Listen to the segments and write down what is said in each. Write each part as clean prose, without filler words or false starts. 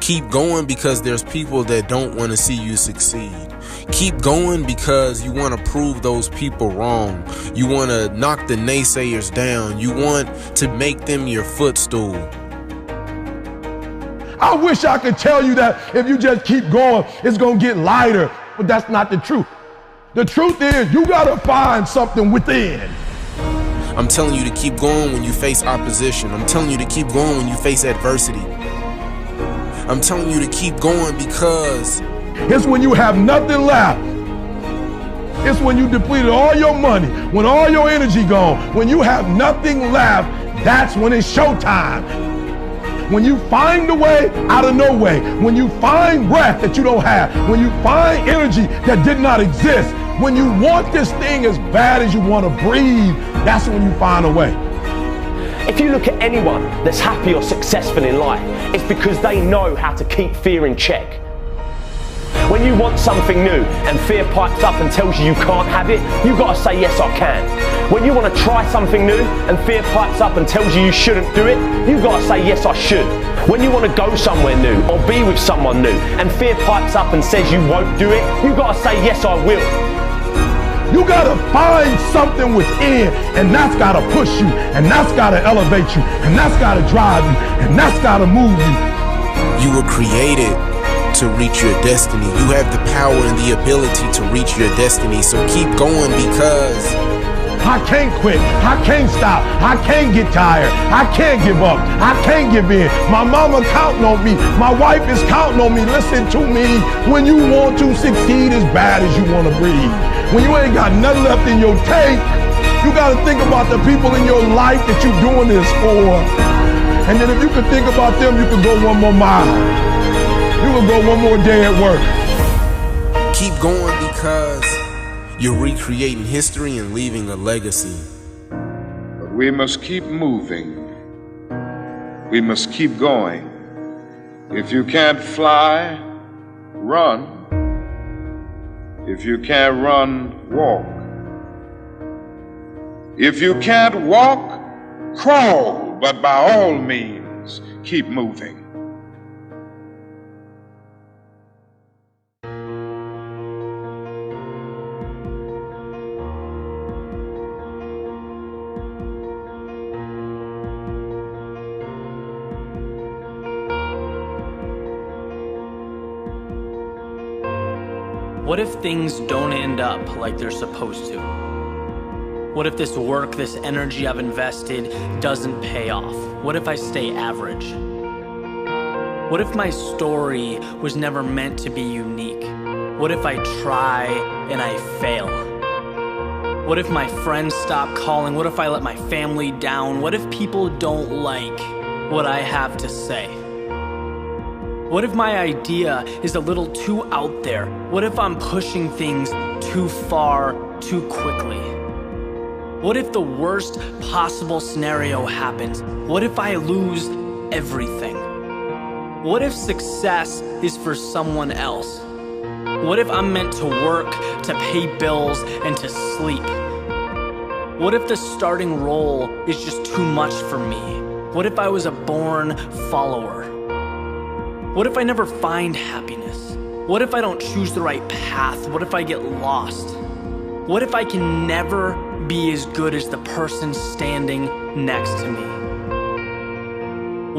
Keep going because there's people that don't want to see you succeed. Keep going because you want to prove those people wrong. You want to knock the naysayers down. You want to make them your footstool. I wish I could tell you that if you just keep going, it's going to get lighter, but that's not the truth. The truth is you got to find something within. I'm telling you to keep going when you face opposition. I'm telling you to keep going when you face adversity. I'm telling you to keep going because it's when you have nothing left. It's when you depleted all your money, when all your energy gone, when you have nothing left, that's when it's showtime. When you find a way out of no way, when you find breath that you don't have, when you find energy that did not exist, when you want this thing as bad as you want to breathe, that's when you find a way. If you look at anyone that's happy or successful in life, it's because they know how to keep fear in check. When you want something new and fear pipes up and tells you can't have it, you've got to say, yes, I can. When you want to try something new and fear pipes up and tells you shouldn't do it, you've got to say, yes, I should. When you want to go somewhere new or be with someone new and fear pipes up and says you won't do it, you've got to say, yes, I will. You gotta find something within, and that's gotta push you, and that's gotta elevate you, and that's gotta drive you, and that's gotta move you. you were created to reach your destiny. You have the power and the ability to reach your destiny. So keep going because I can't quit. I can't stop. I can't get tired. I can't give up. I can't give in. My mama counting on me. My wife is counting on me. Listen to me. When you want to succeed as bad as you want to breathe, when you ain't got nothing left in your tank, you got to think about the people in your life that you're doing this for. And then if you could think about them, you could go one more mile. You could go one more day at work. keep going because you're recreating history and leaving a legacy. But we must keep moving. We must keep going. If you can't fly, run. If you can't run, walk. If you can't walk, crawl, but by all means, keep moving. What if things don't end up like they're supposed to? What if this work, this energy I've invested doesn't pay off? What if I stay average? What if my story was never meant to be unique? What if I try and I fail? What if my friends stop calling? What if I let my family down? What if people don't like what I have to say? What if my idea is a little too out there? What if I'm pushing things too far, too quickly? What if the worst possible scenario happens? What if I lose everything? What if success is for someone else? What if I'm meant to work, to pay bills, and to sleep? What if the starting role is just too much for me? What if I was a born follower? What if I never find happiness? What if I don't choose the right path? What if I get lost? What if I can never be as good as the person standing next to me?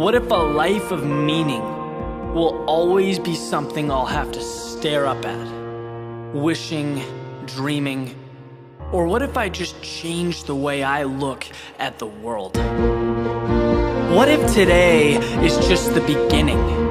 What if a life of meaning will always be something I'll have to stare up at, wishing, dreaming? Or what if I just change the way I look at the world? What if today is just the beginning?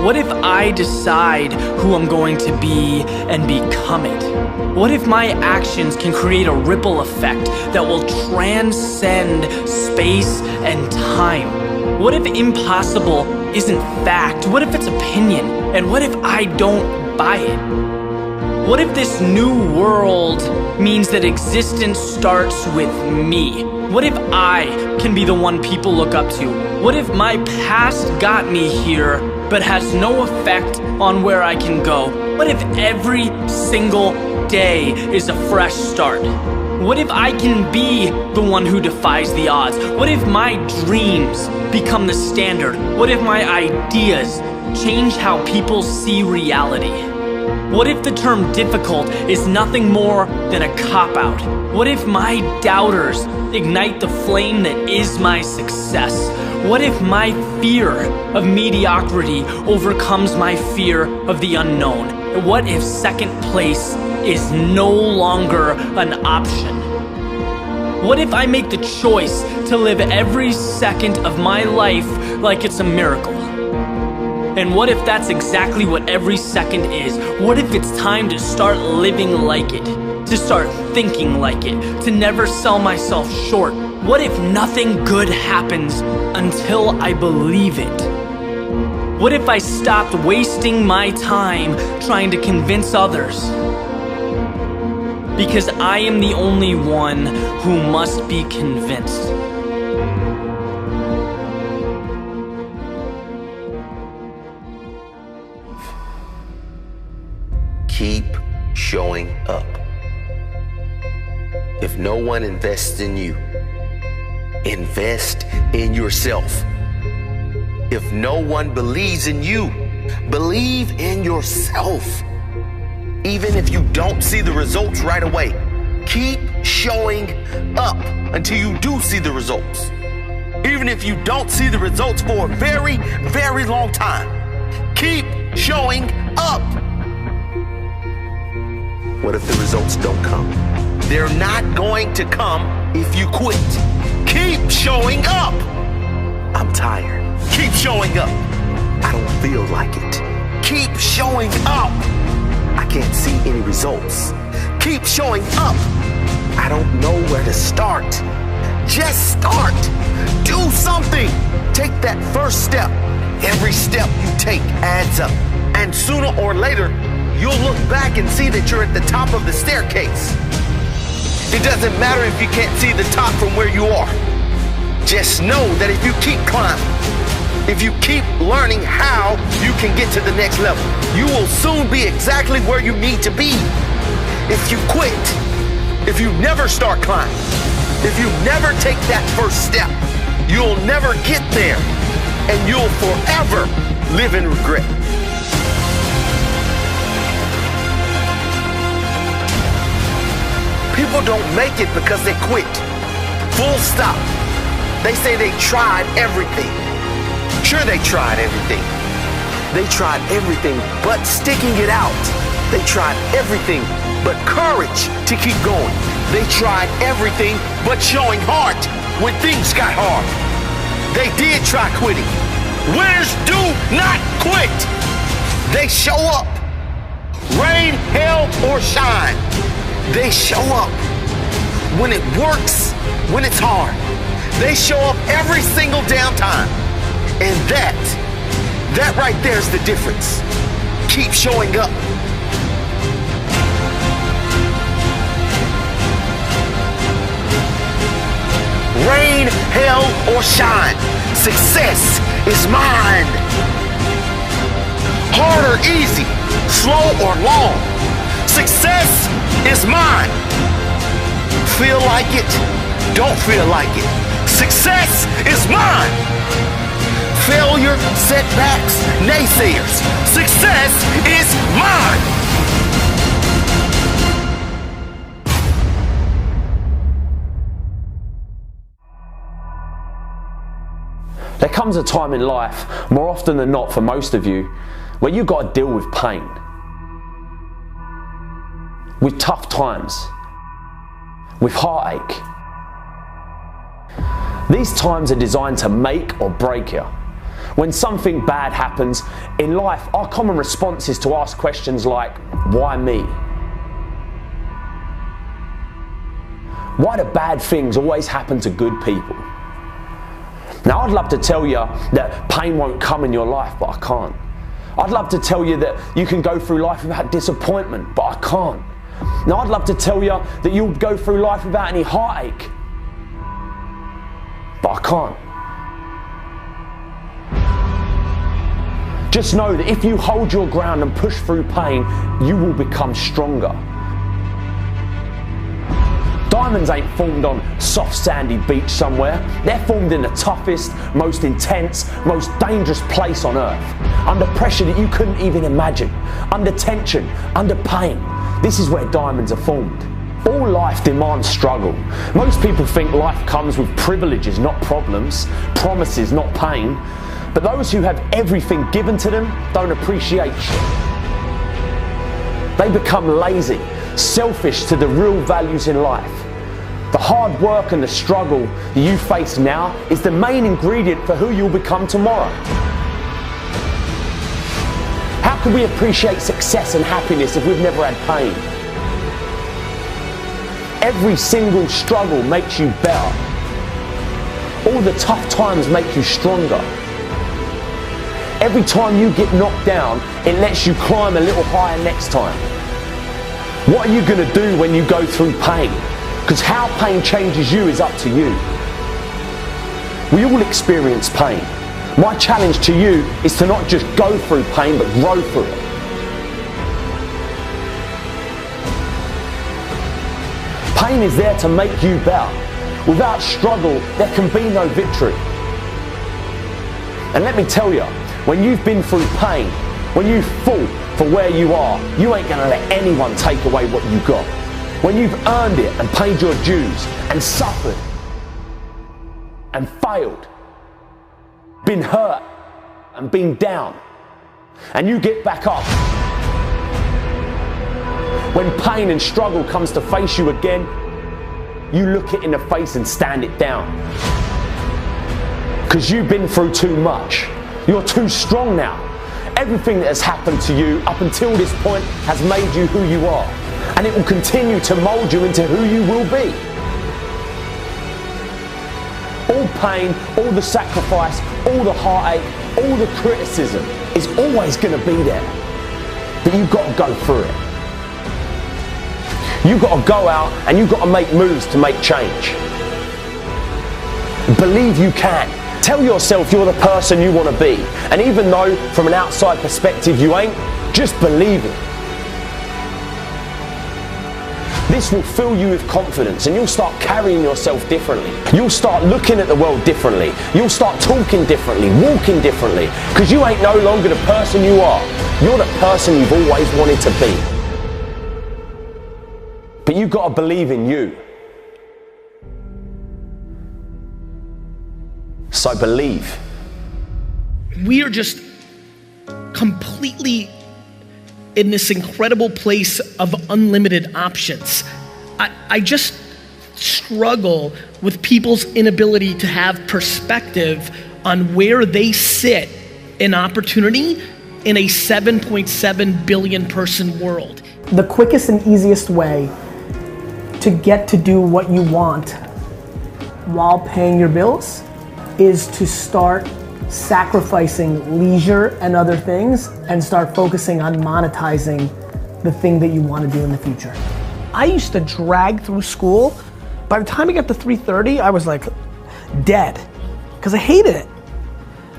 What if I decide who I'm going to be and become it? What if my actions can create a ripple effect that will transcend space and time? What if impossible isn't fact? What if it's opinion? And what if I don't buy it? What if this new world means that existence starts with me? What if I can be the one people look up to? What if my past got me here but has no effect on where I can go? What if every single day is a fresh start? What if I can be the one who defies the odds? What if my dreams become the standard? What if my ideas change how people see reality? What if the term difficult is nothing more than a cop-out? What if my doubters ignite the flame that is my success? What if my fear of mediocrity overcomes my fear of the unknown? What if second place is no longer an option? What if I make the choice to live every second of my life like it's a miracle? And what if that's exactly what every second is? What if it's time to start living like it? To start thinking like it? To never sell myself short? What if nothing good happens until I believe it? What if I stopped wasting my time trying to convince others? Because I am the only one who must be convinced. Keep showing up. If no one invests in you, invest in yourself. If no one believes in you, believe in yourself. Even if you don't see the results right away, keep showing up until you do see the results. Even if you don't see the results for a very, very long time, keep showing up. What if the results don't come? They're not going to come if you quit. Keep showing up. I'm tired. Keep showing up. I don't feel like it. Keep showing up. I can't see any results. Keep showing up. I don't know where to start. Just start. Do something. Take that first step. Every step you take adds up. And sooner or later, you'll look back and see that you're at the top of the staircase. It doesn't matter if you can't see the top from where you are. Just know that if you keep climbing, if you keep learning how you can get to the next level, you will soon be exactly where you need to be. If you quit, if you never start climbing, if you never take that first step, you'll never get there, and you'll forever live in regret. People don't make it because they quit. Full stop. They say they tried everything. Sure, they tried everything. They tried everything but sticking it out. They tried everything but courage to keep going. They tried everything but showing heart when things got hard. They did try quitting. Winners do not quit. They show up. Rain, hail, or shine. They show up. When it works, when it's hard. They show up every single damn time. And that right there is the difference. Keep showing up. Rain, hail, or shine, success is mine. Hard or easy, slow or long, success is mine. Feel like it, don't feel like it. Success is mine. Failure, setbacks, naysayers, success is mine. There comes a time in life, more often than not for most of you, where you've got to deal with pain, with tough times, with heartache. These times are designed to make or break you. When something bad happens in life, our common response is to ask questions like, why me? Why do bad things always happen to good people? Now, I'd love to tell you that pain won't come in your life, but I can't. I'd love to tell you that you can go through life without disappointment, but I can't. Now, I'd love to tell you that you'll go through life without any heartache, but I can't. Just know that if you hold your ground and push through pain, you will become stronger. Diamonds ain't formed on soft sandy beach somewhere. They're formed in the toughest, most intense, most dangerous place on earth. Under pressure that you couldn't even imagine. Under tension, under pain. This is where diamonds are formed. All life demands struggle. Most people think life comes with privileges, not problems, promises, not pain. But those who have everything given to them don't appreciate shit. They become lazy, selfish to the real values in life. The hard work and the struggle that you face now is the main ingredient for who you'll become tomorrow. How can we appreciate success and happiness if we've never had pain? Every single struggle makes you better. All the tough times make you stronger. Every time you get knocked down, it lets you climb a little higher next time. What are you going to do when you go through pain? Because how pain changes you is up to you. We all experience pain. My challenge to you is to not just go through pain, but grow through it. Pain is there to make you better. Without struggle, there can be no victory. And let me tell you, when you've been through pain, when you fought for where you are, you ain't gonna let anyone take away what you got. When you've earned it and paid your dues and suffered and failed, been hurt and been down, and you get back up. When pain and struggle comes to face you again, you look it in the face and stand it down. Because you've been through too much. You're too strong now. Everything that has happened to you up until this point has made you who you are. And it will continue to mold you into who you will be. All pain, all the sacrifice, all the heartache, all the criticism is always going to be there. But you've got to go through it. You've got to go out and you've got to make moves to make change. Believe you can. Tell yourself you're the person you want to be. And even though from an outside perspective you ain't, just believe it. This will fill you with confidence and you'll start carrying yourself differently. You'll start looking at the world differently. You'll start talking differently, walking differently. Because you ain't no longer the person you are. You're the person you've always wanted to be. But you've got to believe in you. So believe. We are just completely in this incredible place of unlimited options. I just struggle with people's inability to have perspective on where they sit in opportunity in a 7.7 billion person world. The quickest and easiest way to get to do what you want while paying your bills is to start sacrificing leisure and other things and start focusing on monetizing the thing that you want to do in the future. I used to drag through school. By the time I got to 3:30, I was like dead because I hated it.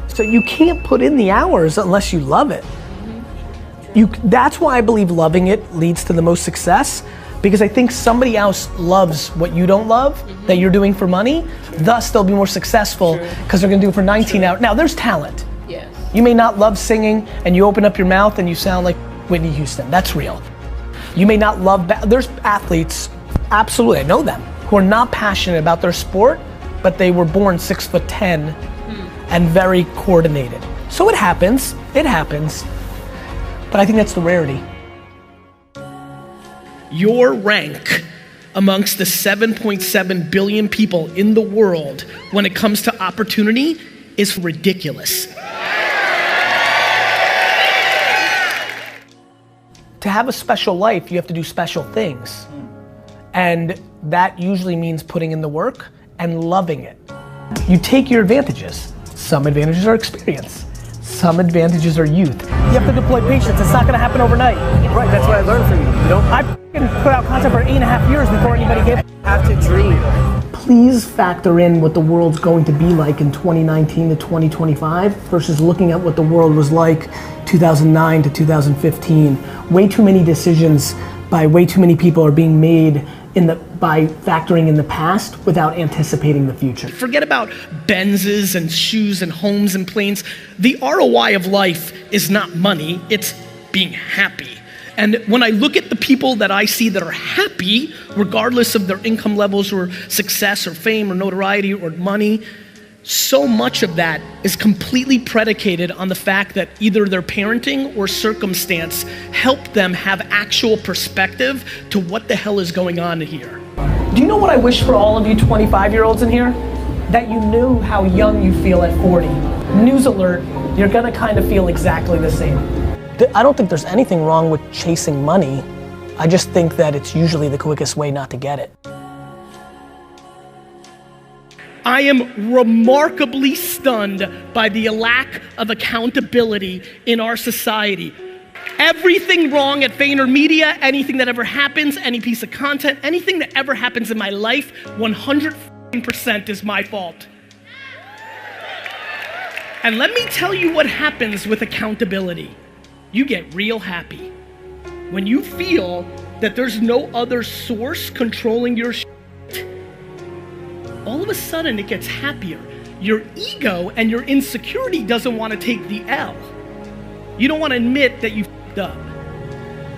So you can't put in the hours unless you love it. That's why I believe loving it leads to the most success. Because I think somebody else loves what you don't love, that you're doing for money, thus they'll be more successful because they're gonna do it for 19 hours. Now there's talent. Yes. You may not love singing and you open up your mouth and you sound like Whitney Houston, that's real. You may not love, there's athletes, absolutely, I know them, who are not passionate about their sport, but they were born 6'10" and very coordinated. So it happens, but I think that's the rarity. Your rank amongst the 7.7 billion people in the world when it comes to opportunity is ridiculous. To have a special life, you have to do special things. And that usually means putting in the work and loving it. You take your advantages. Some advantages are experience. Some advantages are youth. You have to deploy patience. It's not gonna happen overnight. Right, that's what I learned from you. I put out content for 8.5 years before anybody gave. Have to dream. Please factor in what the world's going to be like in 2019 to 2025 versus looking at what the world was like 2009 to 2015. Way too many decisions by way too many people are being made by factoring in the past without anticipating the future. Forget about Benzes and shoes and homes and planes. The ROI of life is not money, it's being happy. And when I look at the people that I see that are happy, regardless of their income levels or success or fame or notoriety or money, so much of that is completely predicated on the fact that either their parenting or circumstance helped them have actual perspective to what the hell is going on here. Do you know what I wish for all of you 25-year-olds in here? That you knew how young you feel at 40. News alert, you're gonna kind of feel exactly the same. I don't think there's anything wrong with chasing money. I just think that it's usually the quickest way not to get it. I am remarkably stunned by the lack of accountability in our society. Everything wrong at VaynerMedia, anything that ever happens, any piece of content, anything that ever happens in my life, 100% is my fault. And let me tell you what happens with accountability. You get real happy. When you feel that there's no other source controlling your shit, all of a sudden it gets happier. Your ego and your insecurity doesn't want to take the L. You don't want to admit that you f***ed up.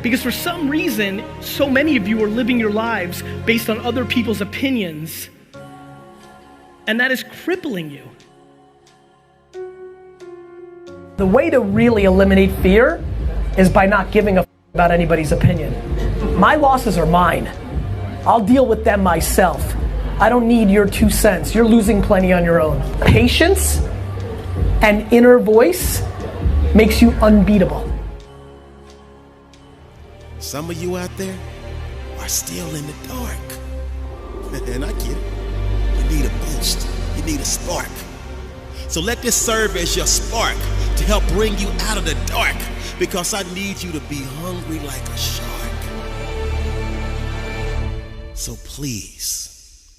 Because for some reason, so many of you are living your lives based on other people's opinions, and that is crippling you. The way to really eliminate fear is by not giving a f*** about anybody's opinion. My losses are mine. I'll deal with them myself. I don't need your 2 cents. You're losing plenty on your own. Patience and inner voice makes you unbeatable. Some of you out there are still in the dark. And I get it. You need a boost. You need a spark. So let this serve as your spark to help bring you out of the dark, because I need you to be hungry like a shark. So please,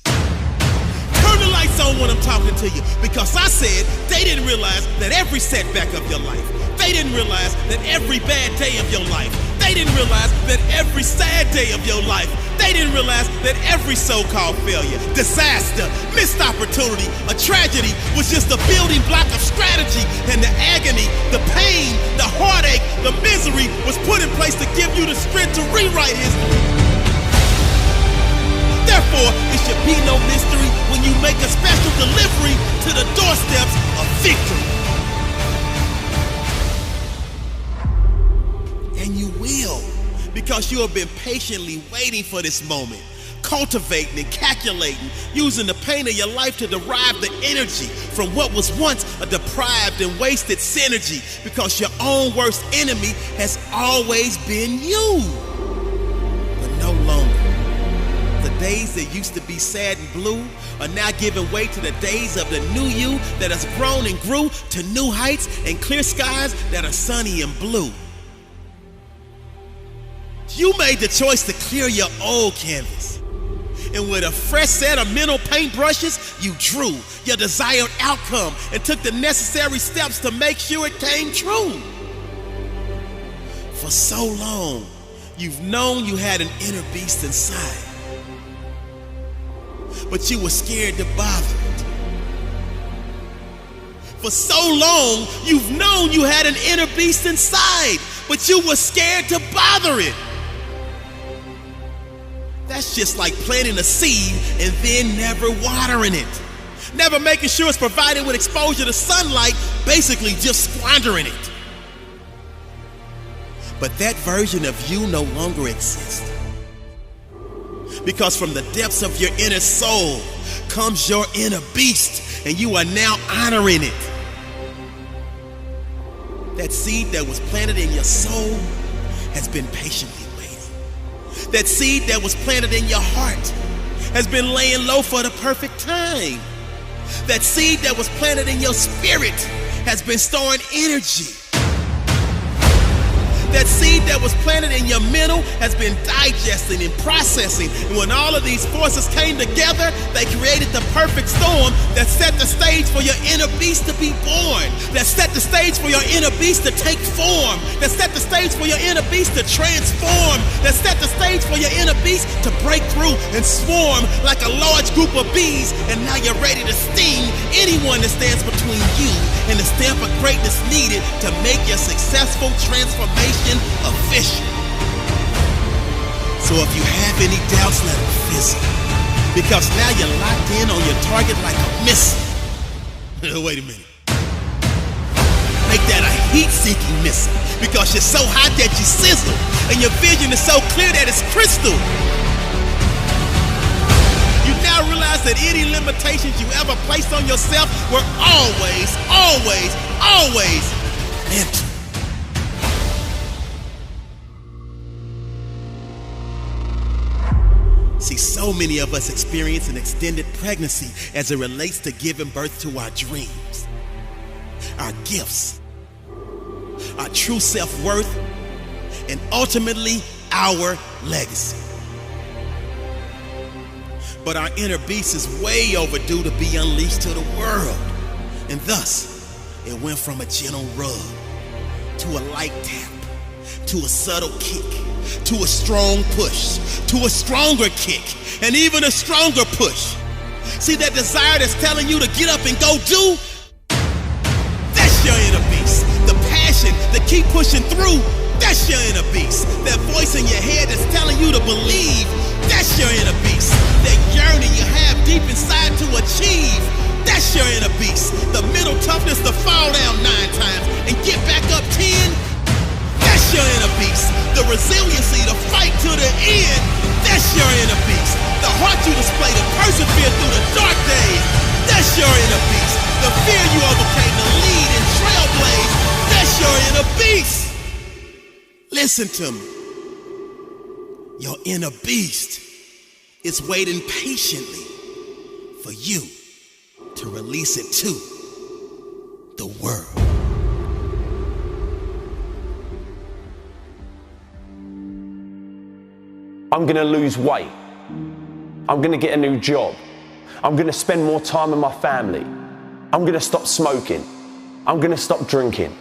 turn the lights on when I'm talking to you, because I said they didn't realize that every setback of your life, they didn't realize that every bad day of your life, they didn't realize that every sad day of your life, they didn't realize that every so-called failure, disaster, missed opportunity, a tragedy was just a building block of strategy, and the agony, the pain, the heartache, the misery was put in place to give you the strength to rewrite history. Therefore, it should be no mystery when you make a special delivery to the doorsteps of victory. And you will, because you have been patiently waiting for this moment, cultivating and calculating, using the pain of your life to derive the energy from what was once a deprived and wasted synergy, because your own worst enemy has always been you, but no longer. The days that used to be sad and blue are now giving way to the days of the new you that has grown and grew to new heights and clear skies that are sunny and blue. You made the choice to clear your old canvas, and with a fresh set of mental paintbrushes, you drew your desired outcome and took the necessary steps to make sure it came true. For so long, you've known you had an inner beast inside, but you were scared to bother it. For so long, you've known you had an inner beast inside, but you were scared to bother it. That's just like planting a seed and then never watering it. Never making sure it's provided with exposure to sunlight, basically just squandering it. But that version of you no longer exists. Because from the depths of your inner soul comes your inner beast, and you are now honoring it. That seed that was planted in your soul has been patiently waiting. That seed that was planted in your heart has been laying low for the perfect time. That seed that was planted in your spirit has been storing energy. That seed that was planted in your mental has been digesting and processing. And when all of these forces came together, they created the perfect storm that set the stage for your inner beast to be born. That set the stage for your inner beast to take form. That set the stage for your inner beast to transform. That set the stage for your inner beast to break through and swarm like a large group of bees. And now you're ready to sting anyone that stands between you and the stamp of greatness needed to make your successful transformation official. So if you have any doubts, let them fizzle. Because now you're locked in on your target like a missile. Wait a minute. Make that a heat-seeking missile. Because you're so hot that you sizzle. And your vision is so clear that it's crystal. You now realize that any limitations you ever placed on yourself were always mental. See, so many of us experience an extended pregnancy as it relates to giving birth to our dreams, our gifts, our true self-worth, and ultimately our legacy. But our inner beast is way overdue to be unleashed to the world. And thus, it went from a gentle rub to a light tap, to a subtle kick, to a strong push, to a stronger kick, and even a stronger push. See that desire that's telling you to get up and go do? That's your inner beast. The passion to keep pushing through, that's your inner beast. That voice in your head that's telling you to believe, that's your inner beast. That yearning you have deep inside to achieve, that's your inner beast. The mental toughness to fall down 9 times and get back up 10, that's your inner beast. The resiliency to fight to the end, that's your inner beast. The heart you display to persevere through the dark days, that's your inner beast. The fear you overcame to lead and trailblaze, that's your inner beast. Listen to me. Your inner beast is waiting patiently for you to release it to the world. I'm gonna lose weight. I'm gonna get a new job. I'm gonna spend more time with my family. I'm gonna stop smoking. I'm gonna stop drinking.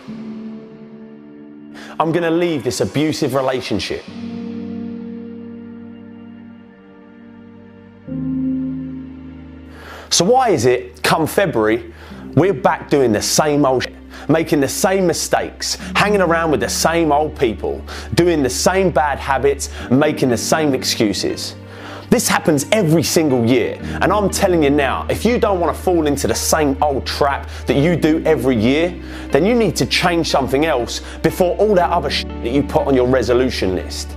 I'm gonna leave this abusive relationship. So why is it, come February, we're back doing the same old shit, making the same mistakes, hanging around with the same old people, doing the same bad habits, making the same excuses? This happens every single year, and I'm telling you now, if you don't want to fall into the same old trap that you do every year, then you need to change something else before all that other shit that you put on your resolution list.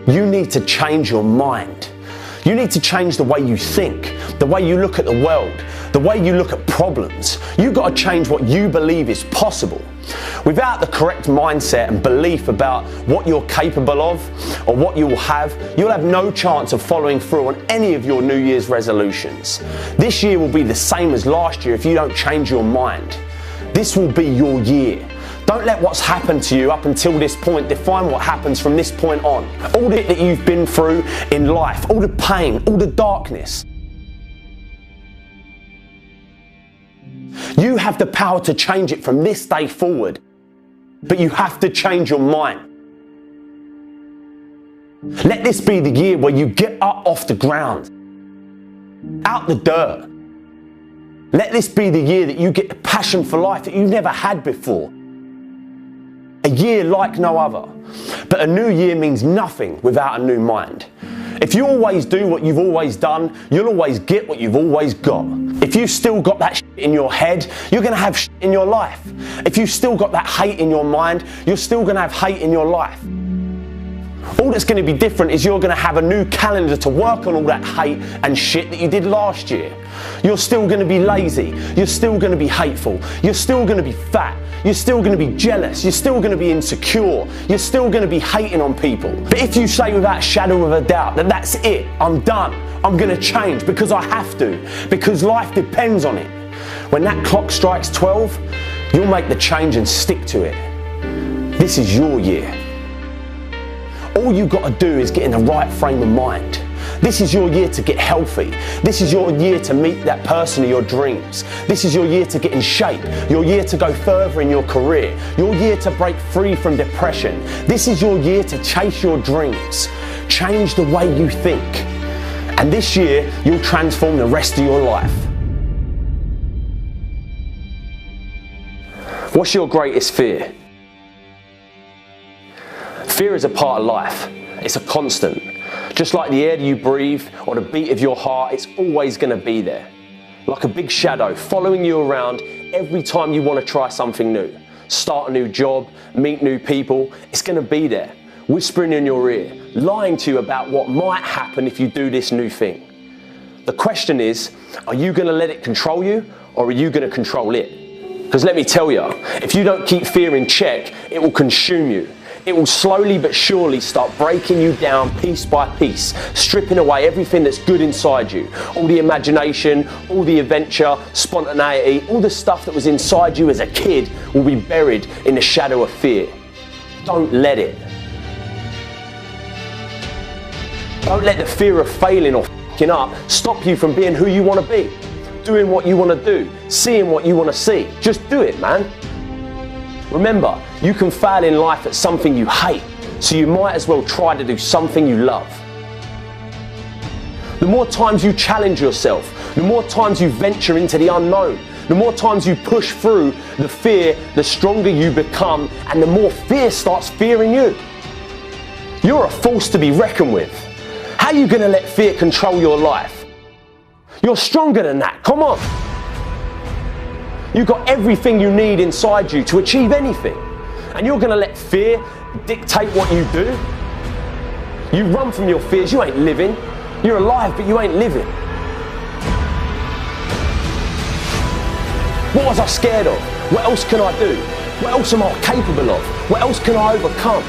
You need to change your mind. You need to change the way you think, the way you look at the world, the way you look at problems. You've got to change what you believe is possible. Without the correct mindset and belief about what you're capable of or what you will have, you'll have no chance of following through on any of your New Year's resolutions. This year will be the same as last year if you don't change your mind. This will be your year. Don't let what's happened to you up until this point define what happens from this point on. All that you've been through in life, all the pain, all the darkness. You have the power to change it from this day forward, but you have to change your mind. Let this be the year where you get up off the ground, out the dirt. Let this be the year that you get the passion for life that you never had before. A year like no other. But a new year means nothing without a new mind. If you always do what you've always done, you'll always get what you've always got. If you've still got that shit in your head, you're going to have shit in your life. If you've still got that hate in your mind, you're still going to have hate in your life. All that's going to be different is you're going to have a new calendar to work on all that hate and shit that you did last year. You're still going to be lazy. You're still going to be hateful. You're still going to be fat. You're still going to be jealous. You're still going to be insecure. You're still going to be hating on people. But if you say without a shadow of a doubt that that's it, I'm done, I'm going to change because I have to, because life depends on it. When that clock strikes 12, you'll make the change and stick to it. This is your year. All you got to do is get in the right frame of mind. This is your year to get healthy. This is your year to meet that person of your dreams. This is your year to get in shape. Your year to go further in your career. Your year to break free from depression. This is your year to chase your dreams. Change the way you think. And this year, you'll transform the rest of your life. What's your greatest fear? Fear is a part of life. It's a constant. Just like the air that you breathe or the beat of your heart, it's always going to be there. Like a big shadow following you around every time you want to try something new. Start a new job, meet new people, it's going to be there. Whispering in your ear, lying to you about what might happen if you do this new thing. The question is, are you going to let it control you or are you going to control it? Because let me tell you, if you don't keep fear in check, it will consume you. It will slowly but surely start breaking you down piece by piece, stripping away everything that's good inside you. All the imagination, all the adventure, spontaneity, all the stuff that was inside you as a kid will be buried in the shadow of fear. Don't let it. Don't let the fear of failing or f***ing up stop you from being who you want to be, doing what you want to do, seeing what you want to see. Just do it, man. Remember, you can fail in life at something you hate, so you might as well try to do something you love. The more times you challenge yourself, the more times you venture into the unknown, the more times you push through the fear, the stronger you become, and the more fear starts fearing you. You're a force to be reckoned with. How are you going to let fear control your life? You're stronger than that, come on. You've got everything you need inside you to achieve anything. And you're going to let fear dictate what you do? You run from your fears, you ain't living. You're alive, but you ain't living. What was I scared of? What else can I do? What else am I capable of? What else can I overcome?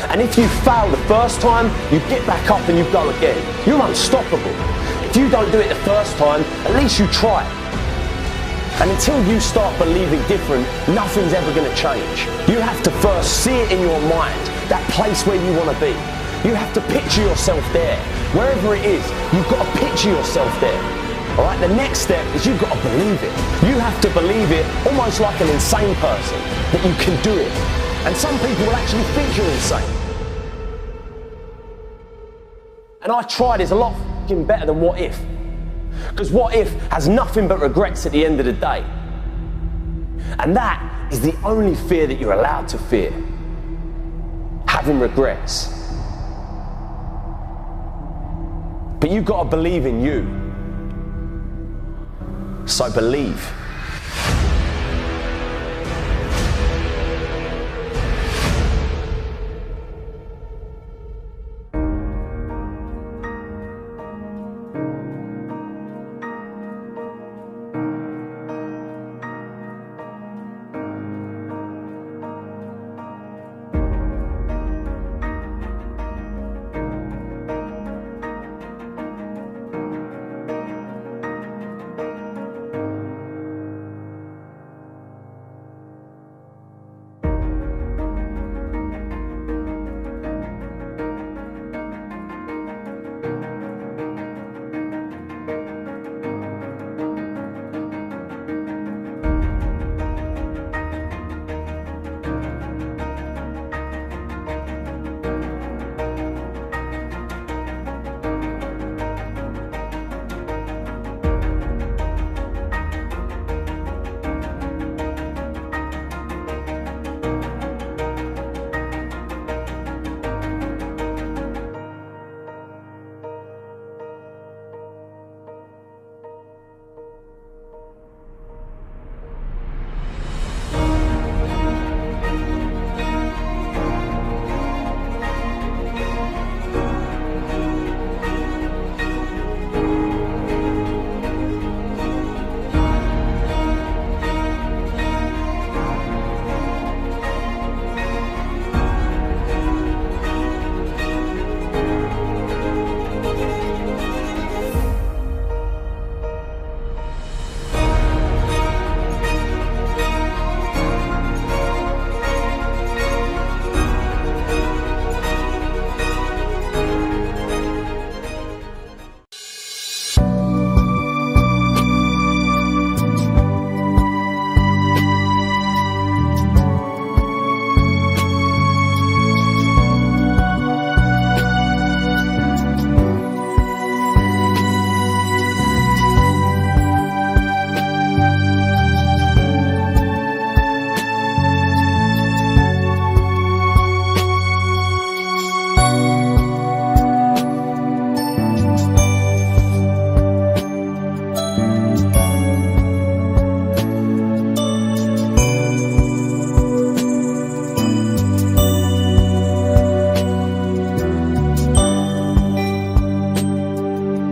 And if you fail the first time, you get back up and you go again. You're unstoppable. If you don't do it the first time, at least you try it. And until you start believing different, nothing's ever going to change. You have to first see it in your mind, that place where you want to be. You have to picture yourself there. Wherever it is, you've got to picture yourself there. All right, the next step is you've got to believe it. You have to believe it almost like an insane person, that you can do it. And some people will actually think you're insane. And I tried is a lot better than what if. Because what if has nothing but regrets at the end of the day. And that is the only fear that you're allowed to fear. Having regrets. But you've got to believe in you. So believe.